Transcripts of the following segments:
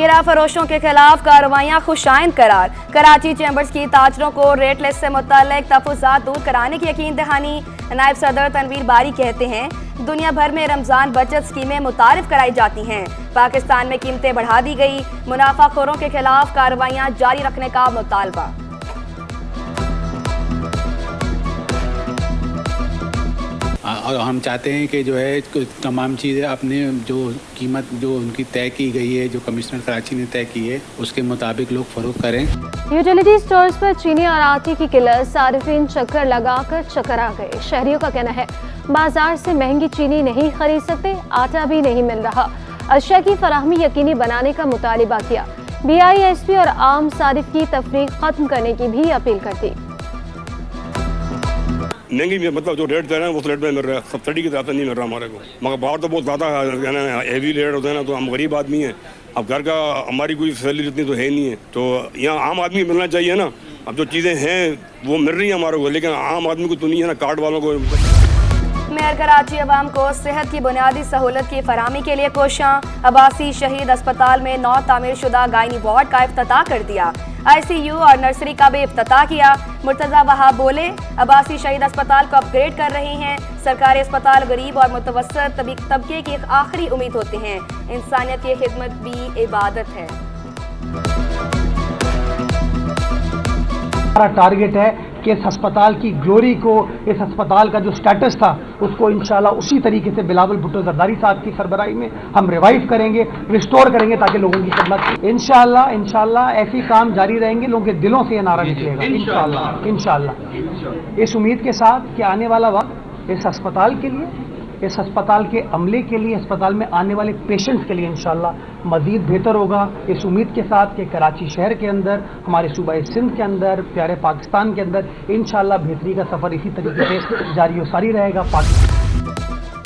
गिरा फरोशों के खिलाफ कार्रवाइयां खुशाइंद करार। कराची चैम्बर्स की ताजरों को रेट लिस्ट से मुताल्लिक तहफ़्फ़ुज़ात दूर कराने की यकीन दहानी। नायब सदर तनवीर बारी कहते हैं, दुनिया भर में रमजान बचत स्कीमें मुतारिफ कराई जाती हैं। पाकिस्तान में कीमतें बढ़ा दी गई। मुनाफाखोरों के खिलाफ कार्रवाइयां जारी रखने का मुतालबा। और हम चाहते हैं कि जो है तमाम चीज़ें अपने जो कीमत जो उनकी तय की गई है, जो कमिश्नर कराची ने तय की है, उसके मुताबिक लोग फरोख्त करें। यूटिलिटी स्टोर्स पर चीनी और आटे की किल्लत, सारिफिन चक्कर लगाकर चकरा गए। शहरियों का कहना है बाजार से महंगी चीनी नहीं खरीद सकते, आटा भी नहीं मिल रहा। अशिया की फराहमी यकीनी बनाने का मुतालिबा किया। BISP और आम सारिफ की तफरीक खत्म करने की भी अपील कर दी। महंगी मतलब जो रेट दे रहे हैं उस रेट में मिल रहा है, सब्सिडी के हिसाब से नहीं मिल रहा हमारे को। मगर बाहर तो बहुत ज़्यादा हैवी रेट होते हैं ना, तो हम गरीब आदमी हैं। अब घर का हमारी कोई सैलरी इतनी तो है नहीं है, तो यहाँ आम आदमी मिलना चाहिए ना। अब जो चीज़ें हैं वो मिल रही हैं हमारे को, लेकिन आम आदमी को तो नहीं है ना, कार्ड वालों को। मेयर कराची अवाम को सेहत की बुनियादी सहूलत की फराहमी के लिए कोशां। अब्बासी शहीद अस्पताल में 9 तामीर शुदा गायनी वार्ड का इफ्तिताह कर दिया। ICU और नर्सरी का भी इफ्तिताह किया। मुर्तज़ा वहाब बोले, अब्बासी शहीद अस्पताल को अपग्रेड कर रहे हैं। सरकारी अस्पताल गरीब और मुतवस्सित तबके की एक आखिरी उम्मीद होते हैं। इंसानियत की खिदमत भी इबादत है। हमारा टारगेट है कि इस अस्पताल की ग्लोरी को, इस अस्पताल का जो स्टेटस था उसको इंशाल्लाह उसी तरीके से बिलावल भुट्टो जरदारी साहब की सरबराही में हम रिवाइव करेंगे, रिस्टोर करेंगे, ताकि लोगों की खिदमत इंशाल्लाह ऐसी काम जारी रहेंगे। लोगों के दिलों से ये नारा निकलेगा इंशाल्लाह। इस उम्मीद के साथ कि आने वाला वक्त इस अस्पताल के लिए, इस अस्पताल के अमले के लिए, अस्पताल में आने वाले पेशेंट्स के लिए इंशाल्लाह मज़ीद बेहतर होगा। इस उम्मीद के साथ कि कराची शहर के अंदर, हमारे सूबा सिंध के अंदर, प्यारे पाकिस्तान के अंदर इंशाल्लाह बेहतरी का सफ़र इसी तरीके से जारी व सारी रहेगा।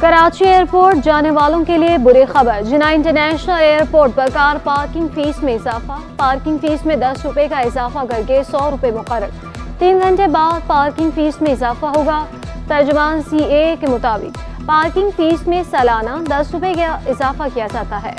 कराची एयरपोर्ट जाने वालों के लिए बुरी खबर। जिन्ना इंटरनेशनल एयरपोर्ट पर कार पार्किंग फीस में इजाफा। पार्किंग फीस में 10 रुपये का इजाफा करके 100 रुपये मुकर्रर। 3 घंटे बाद पार्किंग फीस में इजाफा होगा। तर्जुमान CAA के मुताबिक पार्किंग फीस में सालाना 10 रुपये का इजाफा किया जाता है।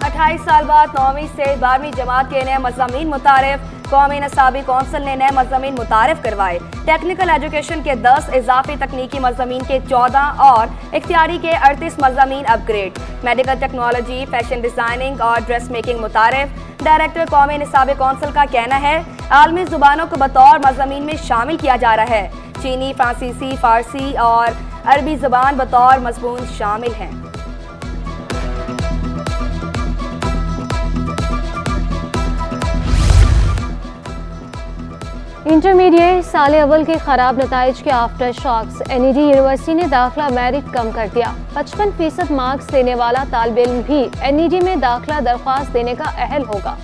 अट्ठाईस साल बाद 9वीं से 12वीं जमात के नए मज़ामीन मुतारिफ। कौमी नसाबी कौंसिल ने नए मज़ामीन मुतारिफ करवाए। टेक्निकल एजुकेशन के 10, इजाफी तकनीकी मज़ामीन के 14 और इख्तियारी के 38 मज़ामीन upgrade. Medical technology, fashion designing और ड्रेस मेकिंग मुतारिफ। डायरेक्टर कौमी नसाबी कौंसिल का कहना है आलमी ज़ुबानों को बतौर मज़ामीन में शामिल किया जा रहा है। चीनी, फ्रांसीसी, फारसी और अरबी ज़ुबान बतौर मज़मून शामिल हैं। इंटरमीडिएट साल अव्वल के खराब नताइज के आफ्टर शॉक्स। NED यूनिवर्सिटी ने दाखिला मेरिट कम कर दिया। 55% मार्क्स देने वाला तालिब इल्म भी NED में दाखिला दरख्वास्त देने का अहल होगा।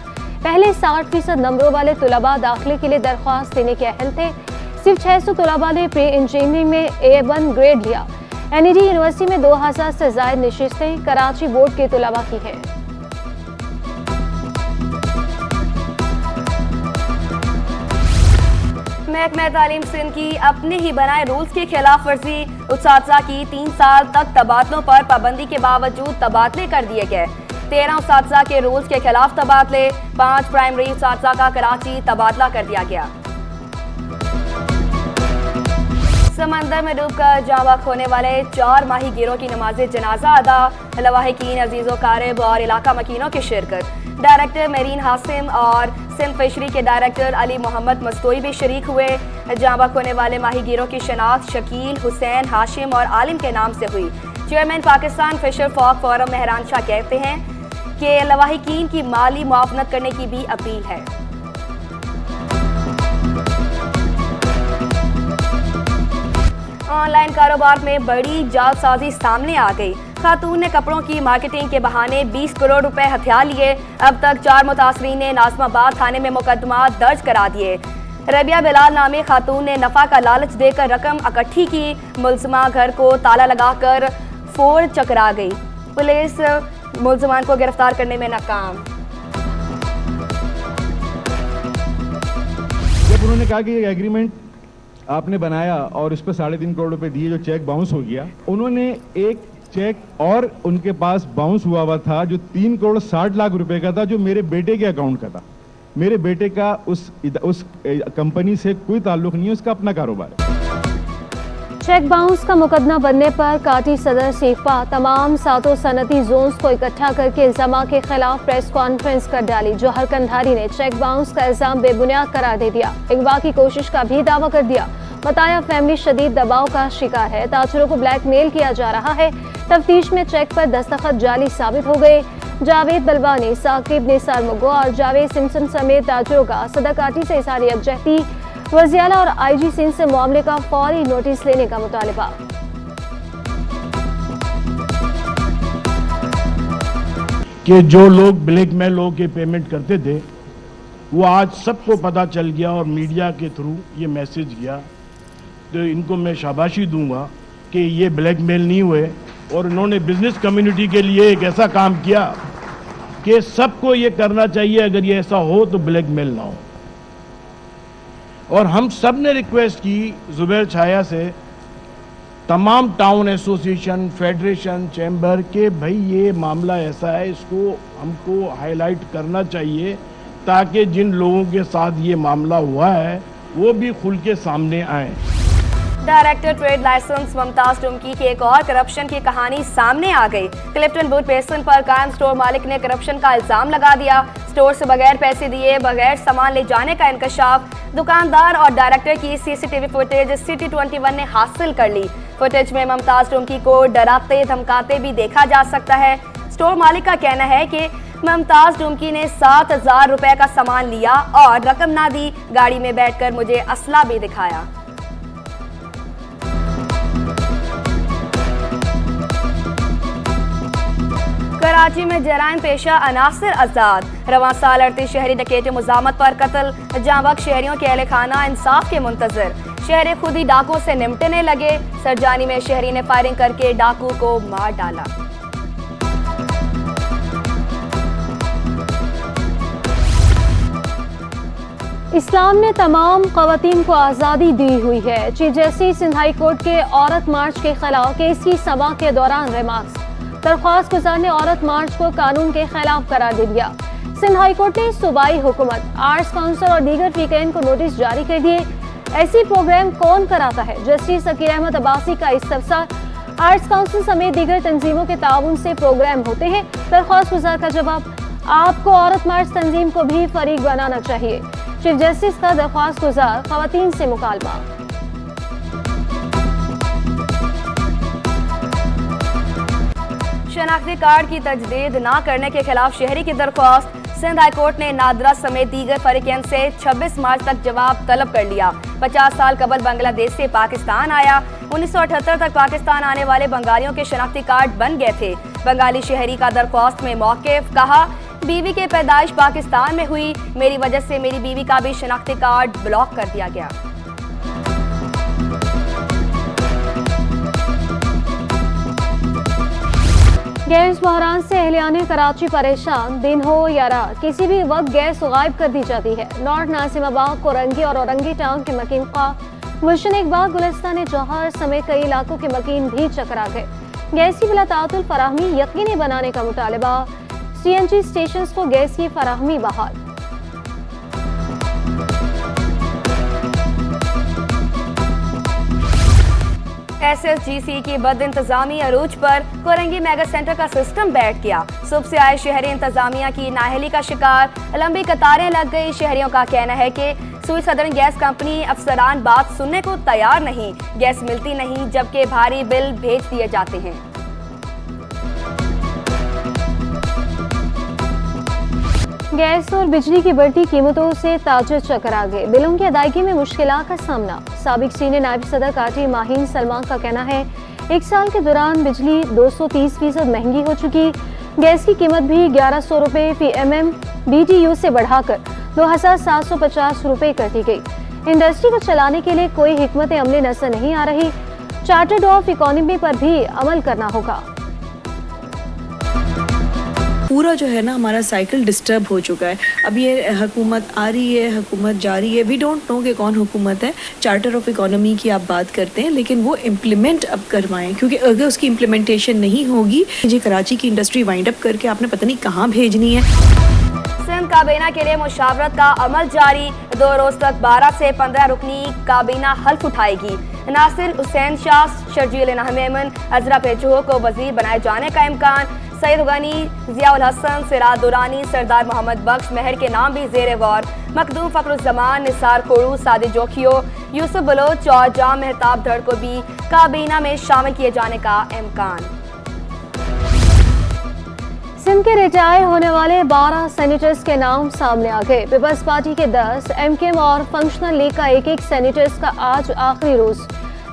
पहले 60% नंबरों वाले तुलबा दाखिले के लिए दरख्वास्त देने के अहल थे। सिर्फ 600 तुलबा ने प्री इंजीनियरिंग में A1 ग्रेड लिया। NED यूनिवर्सिटी में 2000 से ज़ायद नशिस्तें कराची बोर्ड के तुलबा की हैं। महकमा तालीम सिंध की अपने ही बनाए रूल्स की खिलाफ वर्जी। उस्ताज़ा की 3 साल तक तबादलों पर पाबंदी के बावजूद तबादले कर दिए गए। 13 उस्ताज़ा के रूल्स के खिलाफ तबादले। 5 प्राइमरी उस्ताज़ा का कराची तबादला कर दिया गया। समंदर में डूबकर जान बख्श होने वाले 4 माही गिरों की नमाज जनाजा अदा। लवाहिकीन, अजीज़ो कारिब और इलाका मकीनों की शिरकत। डायरेक्टर मेरीन हासिम और सिंध फिशरी के डायरेक्टर अली मोहम्मद मस्तोई भी शरीक हुए। जान बख्श होने वाले माही गिरों की शनाख्त शकील, हुसैन, हाशिम और आलिम के नाम से हुई। Chairman Pakistan fisher folk forum Mehran Shah कहते हैं कि लवाहिकीन की माली मुआवनत करने की भी अपील है। ऑनलाइन कारोबार में बड़ी जालसाजी सामने आ गई। खातून ने कपड़ों की मार्केटिंग के बहाने 20 करोड़ रुपए हथियार लिए। अब तक 4 मुतासरीन ने नाज़िमाबाद थाने में मुकदमा दर्ज करा दिए। रबिया बिलाल नामी खातून ने नफा का लालच देकर रकम इकट्ठी की। मुलजिमा घर को ताला लगाकर फोड़ चकरा गई। पुलिस मुलजिमान को गिरफ्तार करने में नाकाम। जब उन्होंने कहा कि एग्रीमेंट आपने बनाया और उस पर 3.5 करोड़ रुपए दिए, जो चेक बाउंस हो गया, उन्होंने एक चेक और उनके पास बाउंस हुआ था जो 3 करोड़ 60 लाख रुपए का था, जो मेरे बेटे के अकाउंट का था। मेरे बेटे का उस कंपनी से कोई ताल्लुक नहीं है, उसका अपना कारोबार है। चेक बाउंस का मुकदमा बनने पर काटी सदर सीखपा तमाम 7 सनती जोन्स को इकट्ठा करके इल्जामा के खिलाफ प्रेस कॉन्फ्रेंस कर डाली। जौहर कंधारी ने चेक बाउंस का इल्जाम बेबुनियाद करार दे दिया। अगवा की कोशिश का भी दावा कर दिया। बताया फैमिली शदीद दबाव का शिकार है, ताजरों को ब्लैकमेल किया जा रहा है। तफ्तीश में चेक पर दस्तखत जाली साबित हो गए। जावेद बलवानी, साकिब निसार मुगो और जावेद सिमसन समेत ताजरों का सदर काटी से इज़हार यकजहती, वज़ीर-ए-आला और IG सिंध से मामले का फौरी नोटिस लेने का मुतालिबा। कि जो लोग ब्लैकमेल होकर पेमेंट करते थे वो आज सबको पता चल गया और मीडिया के थ्रू ये मैसेज गया, तो इनको मैं शाबाशी दूंगा कि ये ब्लैकमेल नहीं हुए और इन्होंने बिजनेस कम्युनिटी के लिए एक ऐसा काम किया कि सबको ये करना चाहिए, अगर ये ऐसा हो तो ब्लैकमेल ना हो। और हम सब ने रिक्वेस्ट की जुबैर छाया से, तमाम टाउन एसोसिएशन, फेडरेशन, चैम्बर के भाई ये मामला ऐसा है, इसको हमको हाईलाइट करना चाहिए ताकि जिन लोगों के साथ ये मामला हुआ है वो भी खुल के सामने आए। डायरेक्टर ट्रेड लाइसेंस मुमताज डुमकी की एक और करप्शन की कहानी सामने आ गई। क्लिफ्टन बूथ बेसन पर कायम स्टोर मालिक ने करप्शन का इल्जाम लगा दिया। स्टोर से बगैर पैसे दिए बगैर सामान ले जाने का इंकशाफ। दुकानदार और डायरेक्टर की CCTV फुटेज सिटी 21 ने हासिल कर ली। फुटेज में मुमताज डुमकी को डराते धमकाते भी देखा जा सकता है। स्टोर मालिक का कहना है कि मुमताज डुमकी ने 7,000 रुपए का सामान लिया और रकम ना दी। गाड़ी में बैठकर मुझे असला भी दिखाया। कराची में जराइम पेशा अनासिर आजाद। रवां साल 38 शहरी डकैती मुजामत पर कत्ल। जांबक शहरियों के अहले खाना इंसाफ के मुंतजर। शहरी खुद ही डाकुओं से निपटने लगे। सरजानी में शहरी ने फायरिंग करके डाकू को मार डाला। इस्लाम ने तमाम ख़वातीन को आज़ादी दी हुई है। Chief justice Sindh high court के औरत मार्च के खिलाफ केस की समा के दौरान रिमार्क्स। दरख्वास्त गुजार ने औरत मार्च को कानून के खिलाफ करार दे दिया। सिंध हाई कोर्ट ने सूबाई हुकूमत, आर्ट्स काउंसिल और दीगर वीकेंड को नोटिस जारी कर दिए। ऐसी प्रोग्राम कौन कराता है? जस्टिस सकीर अहमद अब्बासी का इस्तफसार। आर्ट्स काउंसिल समेत दीगर तंजीमों के ताउन से प्रोग्राम होते हैं। दरख्वास्त गुजार का जवाब, आपको औरत मार्च तंजीम को भी फरीक बनाना चाहिए। चीफ जस्टिस का दरख्वास्त गुजार खवातीन से मुकालमा। शनाख्ती कार्ड की तजदीद न करने के खिलाफ शहरी की दरख्वास्त। सिंध हाई कोर्ट ने नादरा समेत दीगर फरीकैन से 26 मार्च तक जवाब तलब कर लिया। 50 साल कबल बांग्लादेश से पाकिस्तान आया। 1978 तक पाकिस्तान आने वाले बंगालियों के शनाख्ती कार्ड बन गए थे। बंगाली शहरी का दरख्वास्त में मौक़िफ़, कहा बीवी के पैदाइश पाकिस्तान में हुई, मेरी वजह से मेरी बीवी का भी शनाख्ती कार्ड ब्लॉक कर दिया गया। गैस बहरान से अहलियाने कराची परेशान। दिन हो या रात किसी भी वक्त गैस गायब कर दी जाती है। नॉर्थ नासिमाबाद, कोरंगी और औरंगी टाउन के मकीन का गुलशन इकबाल, गुलिस्तान जौहर समेत कई इलाकों के मकीन भी चकरा गए। गैस की बिलातातुल फराहमी यकीनी बनाने का मुतालबा। CNG स्टेशन को गैस की फराहमी बहाल। SSGC की बद इंतजामी अरूज पर कोरंगी मेगा सेंटर का सिस्टम बैठ गया। सुबह से आए शहरी इंतजामिया की नाअहली का शिकार। लंबी कतारें लग गई। शहरियों का कहना है कि सुई सदर्न गैस कंपनी अफसरान बात सुनने को तैयार नहीं। गैस मिलती नहीं जबकि भारी बिल भेज दिए जाते हैं। गैस और बिजली की बढ़ती कीमतों से ताजर चकरा गए। बिलों की अदायगी में मुश्किलात का सामना। साबिक सीनियर नायब सदर काटी माहीन सलमान का कहना है, एक साल के दौरान बिजली 230% महंगी हो चुकी। गैस की कीमत भी 1100 रुपये फी MM BTU से बढ़ाकर 2750 रुपये कर दी गई। इंडस्ट्री को चलाने के लिए कोई हिकमत अमली नजर नहीं आ रही। चार्टर्ड ऑफ इकोनॉमी पर भी अमल करना होगा। पूरा जो है ना हमारा साइकिल डिस्टर्ब हो चुका है। अब ये हुकूमत आ रही है, हुकूमत जा रही है, वी डोंट नो कि कौन हुकूमत है। चार्टर ऑफ इकोनॉमी की आप बात करते हैं, लेकिन वो इम्प्लीमेंट अब करवाएं, क्योंकि अगर उसकी इम्प्लीमेंटेशन नहीं होगी, जी कराची की इंडस्ट्री वाइंड अप करके आपने पता नहीं कहाँ भेजनी है। सिंध काबीना के लिए मुशावरत का अमल जारी, 2 रोज तक 12 से 15 रुकनी काबीना हल्फ उठाएगी। नासिर हुसैन शाह, शर्जील मेमन, अजरा पेचो को वजीर बनाए जाने का इम्कान। सईद गनी, जियाउल हसन, सिराज दुरानी, सरदार मोहम्मद बख्श महर के नाम भी जेर गौर। मखदूम फखरुज्जमान, निसार कोड़ू, सादिक जोखियो, यूसुफ बलोच और जाम मेहताब धड़ को भी काबीना में शामिल किए जाने का इम्कान। सिंध के रिटायर होने वाले 12 सेनेटर्स के नाम सामने आ गए। पीपल्स पार्टी के 10, एमकेएम और फंक्शनल लीग का एक सेनेटर्स का आज आखिरी रोज।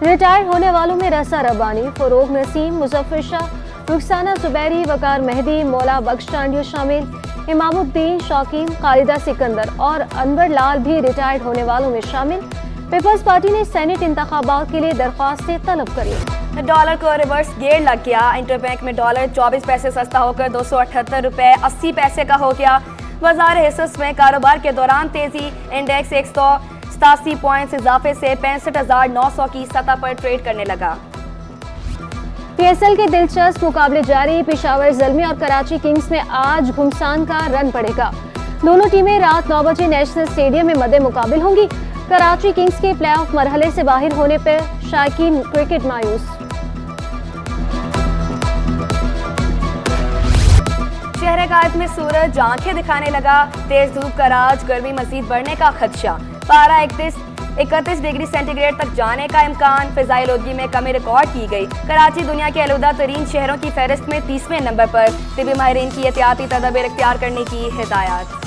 रिटायर होने वालों में रसा रब्बानी, फरोग नसीम, मुजफ्फर शाह, रुखसाना जुबैरी, वकार मेहदी, मौला बख्श टांडियो शामिल, इमामुद्दीन शौकीन, खालिदा सिकंदर और अनवर लाल भी रिटायर्ड होने वालों में शामिल। पीपल्स पार्टी ने सेनेट इंतखाबात के लिए दरख्वास्तें तलब करी। डॉलर को रिवर्स गेयर लग गया। इंटरबैंक में डॉलर 24 पैसे सस्ता होकर 278 रुपए 80 पैसे का हो गया। बाजार हिस्स में कारोबार के दौरान तेजी, इंडेक्स 187 पॉइंट्स इजाफे से 65,900 की सतह पर ट्रेड करने लगा। पीएसएल के दिलचस्प मुकाबले जारी, पेशावर ज़ल्मी और कराची किंग्स में आज घुमसान का रन पड़ेगा। दोनों टीमें रात 9 बजे नेशनल स्टेडियम में मद्दे मुकाबिल होंगी। कराची किंग्स के प्लेऑफ मरहले से बाहर होने पर शायकीन क्रिकेट मायूस। शहर कायद में सूरज आंखें दिखाने लगा। तेज धूप का राज, गर्मी मजीद बढ़ने का खदशा। पारा 31 डिग्री सेंटीग्रेड तक जाने का इम्कान। फिजाई आलूदगी में कमी रिकॉर्ड की गई। कराची दुनिया के आलूदा तरीन शहरों की फहरिस्त में 30वें नंबर पर। तिबी माहिरीन की एहतियाती तदबीर इख्तियार करने की हिदायत।